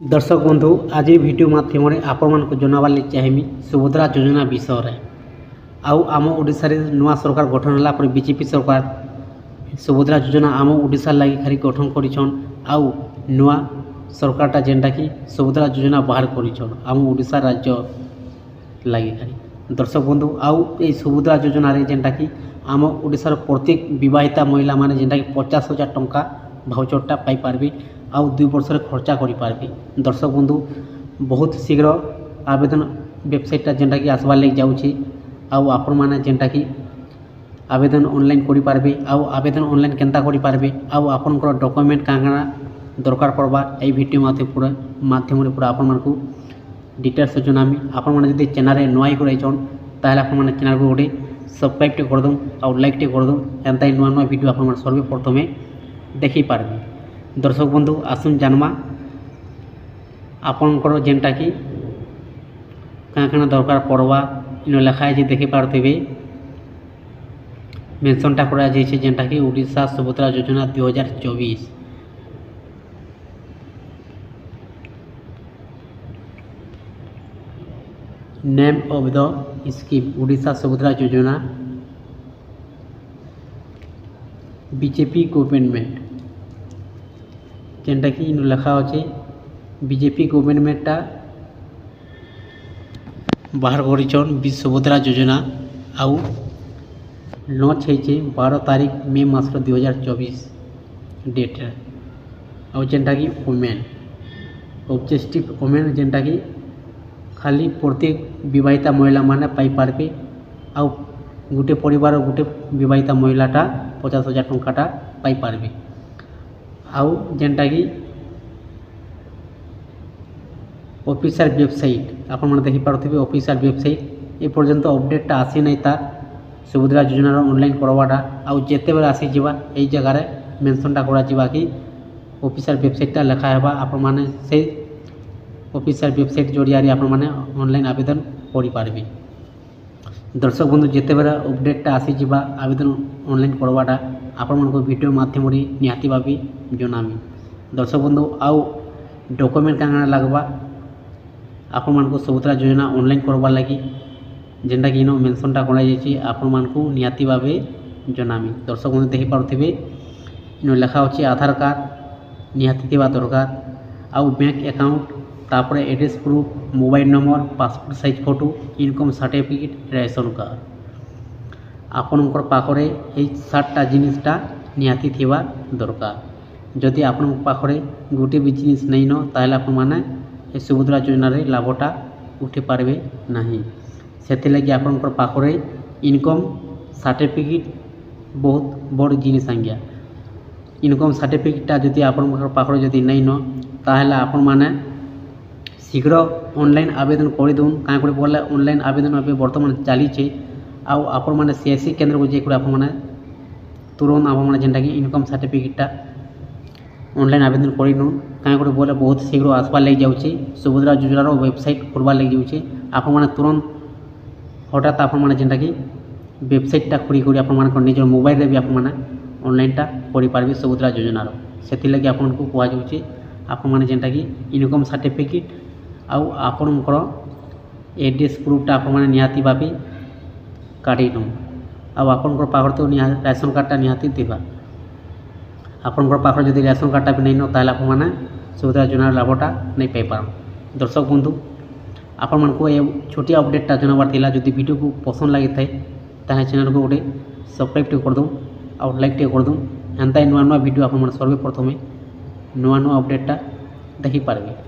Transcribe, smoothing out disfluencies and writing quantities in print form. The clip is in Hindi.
दर्शक बंधु आज भिडियो माध्यम आपण मानक जनाबार लगी चाहिए सुभद्रा योजना विषय में आउ आम ओडिशा रे नुआ सरकार गठन होला पर बीजेपी सरकार सुभद्रा योजना आम ओडिशा लगी खाली गठन करिछन आउ नुआ सरकारटा जेनटा कि सुभद्रा योजना बाहर करिछन आम ओडिशा राज्य लगी खाली। दर्शक बंधु आउ ए सुभद्रा योजना रे जेनटा कि आम ओडिशार प्रत्येक विवाहिता महिला माने जेनटा कि 50,000 टंका भाउचरटा पाई पारबे आउ 2 वर्ष खर्चा करि पारबे। दर्शक बंधु बहुत शीघ्र आवेदन वेबसाइटा जेनटा कि आसबार लग जाउछि आउ आपण माने जेनटा कि आवेदन ऑनलाइन करि पारबे आउ आवेदन ऑनलाइन केनता करि पारबे आउ आपनकर डॉक्यूमेंट कांगना दरकार पड़बा ए वीडियो माध्यम रे पूरा आपण मानकू डिटेल्स जनामी। आपण माने जदि चैनल रे नया को रहिछन ताहले आपण माने चैनल को गोटे सब्सक्राइब टे कर दम आउ लाइक टे कर दम एंता नुआ नुआ वीडियो आपण माने सर्वे प्रथमे देखि पारबे। दर्शक बंधु आसुन जानमा आपनकर जेनटा कि काना दरकार पड़वा इन लिखा है देखि पारथिबे मेंशनटा करा जाइछे जेनटा कि ओडिशा सुभद्रा योजना 2024 name of the scheme Odisha Subhadra योजना बीजेपी गवर्नमेंट जेनटा कि इन लिखा अच्छे बीजेपी गवर्नमेंटा बाहर कर सुभद्रा योजना आउ लॉन्च होइछे 12 तारीख मे मास 2024 डेट आउ जेनटा कि वुमेन ऑब्जेक्टिव वुमेन जेनटा कि खाली प्रत्येक विवाहिता महिला माने पाई पारबे आउ गोटे परिवार गोटे विवाहिता महिलाटा 50,000 टंकाटा पाई पारबे आउ जेनटा कि ऑफिशियल वेबसाइट आपण माने देखि पारथिबे ऑफिशियल वेबसाइट ए पर्यंत अपडेटटा आसी नै ता सुभद्रा योजना ऑनलाइन करवाटा आउ जेते बेला आसी जिबा ए जगह रे मेंशनटा करा जिबा कि ऑफिशियल वेबसाइटटा लिखा हेबा आपण माने से ऑफिशियल वेबसाइट जरिया रे आपण माने ऑनलाइन आवेदन करि पारबे। दर्शक बंधु जेते बेला अपडेटटा आसी जिबा आवेदन ऑनलाइन करवाटा आपण मानको वीडियो माध्यम रे निहाती भाबे जनामी। दर्शक बंधु आउ डॉक्यूमेंट कांगना लागबा आपण मानको सुभद्रा योजना ऑनलाइन करवा लगी जेनटा कि इनो मेंशनटा करा जायछि आपण मानको निहाती भाबे जनामी। दर्शक बंधु देखि पारथिबे इनो लिखा अछि आधार कार्ड निहाती थिबा दरकार आउ बैंक अकाउंट तापरे address proof mobile number passport size photo income certificate ration card आपनकर पाखरे ए 7टा जिनिसटा निहाती थिबा दरकार। जदि आपन पाखरे गोटे भी जिनिस नै न ताहले आपन माने ए सुभद्रा योजना रे लाभटा उठे पारबे नाही सेति लागि आपनकर पाखरे इनकम सर्टिफिकेट बहुत बड़ जिनिस आज्ञा इनकम सर्टिफिकेटटा जदि आपनकर पाखरे जदि नै न ताहले आपन माने शीघ्र ऑनलाइन आवेदन कर दून क्या बोले ऑनलाइन आवेदन अभी बर्तमान चली आउ आपण मैंने सीएससी केन्द्र को जाकर आप तुरंत आप जेनटा कि इनकम सर्टिफिकेटटा ऑनलाइन आवेदन कर दून क्या बोले बहुत शीघ्र आसबार लग जाऊँगी सुभद्रा योजनार वेबसाइट खोलबार लग जाऊँगी आपण तुरंत हठात आप जेनटा कि वेबसाइटटा खोली कर आप निज मोबाइल भी आप ऑनलाइनटा करें सुभद्रा योजनार से लगे आपन को कहुच्छे आपण जेनटा कि इनकम सर्टिफिकेट आउ आपणकर एड्रेस प्रूफटा आप निहाती भाबे काढ़ी नौ आउ आपणकर पाखर तो राशन कार्डटा निहाती थिबा आपणकर पाखर जदि राशन कार्डटा भी नहीं न ताहले आप माने सुभद्रा योजना लाभटा नहीं पाई पार। दर्शक बंधु आपण मानको ए छोटी अपडेटटा जनाबार थिला जदि वीडियो को पसंद लगी थाए ताहे चैनल को गोटे सब्सक्राइब टे कर दूँ और लाइक टे कर दूँ एंता नुआ नुआ वीडियो आप सर्वे प्रथमे नुआ नुआ अपडेटटा देखि पारबे।